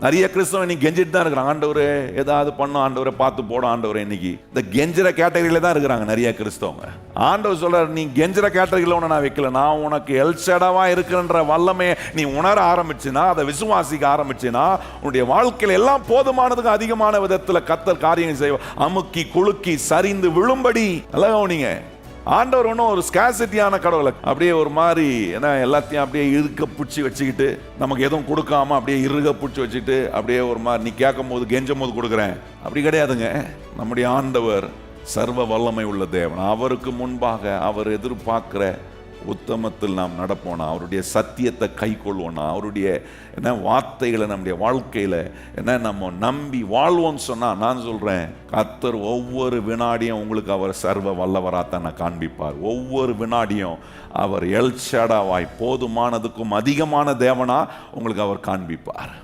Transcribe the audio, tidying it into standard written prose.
நிறைய கிறிஸ்தவம் இன்னைக்கு கெஞ்சிட்டு தான் இருக்கிறாங்க, ஆண்டவரே ஏதாவது பண்ணும், ஆண்டவரை பார்த்து போடும், ஆண்டவரே. இன்னைக்கு இந்த கெஞ்சிற கேட்டகரியில தான் இருக்கிறாங்க நிறைய கிறிஸ்தவங்க. ஆண்டவர் சொல்றாரு, நீ கெஞ்சிற கேட்டகரியில உன்னை நான் வைக்கல, நான் உனக்கு எல்ஷடாவா இருக்கிறன்ற வல்லமே நீ உணர ஆரம்பிச்சுனா, அதை விசுவாசிக்க ஆரம்பிச்சுனா, உன்னுடைய வாழ்க்கையில் எல்லாம் போதுமானதுக்கு அதிகமான விதத்துல கர்த்தர் காரியங்கள் செய்வார். அமுக்கி குலுக்கி சரிந்து விழும்படி. நல்லா கவனிங்க, ஆண்டவர் ஒன்றும் ஒரு ஸ்காசிட்டியான கடவுளை அப்படியே ஒரு மாதிரி என்ன எல்லாத்தையும் அப்படியே இறுக பிடிச்சி வச்சுக்கிட்டு நமக்கு எதுவும் கொடுக்காம அப்படியே இறுக பிடிச்சி வச்சுக்கிட்டு அப்படியே ஒரு மாதிரி நீ கேட்கும் போது கெஞ்சும் போது கொடுக்குறேன் அப்படி கிடையாதுங்க. நம்முடைய ஆண்டவர் சர்வ வல்லமை உள்ள தேவன். அவருக்கு முன்பாக அவர் எதிர்பார்க்கிற உத்தமத்தில் நாம் நடப்போனா, அவருடைய சத்தியத்தை கை கொள்வோனா, அவருடைய என்ன வார்த்தைகளை நம்முடைய வாழ்க்கையில் என்ன நம்ம நம்பி வாழ்வோன்னு சொன்னால், நான் சொல்கிறேன், கர்த்தர் ஒவ்வொரு வினாடியும் உங்களுக்கு அவர் சர்வ வல்லவராத்தான் காண்பிப்பார். ஒவ்வொரு வினாடியும் அவர் எல்ஷடாவாய் போதுமானதுக்கும் அதிகமான தேவனா உங்களுக்கு அவர் காண்பிப்பார்.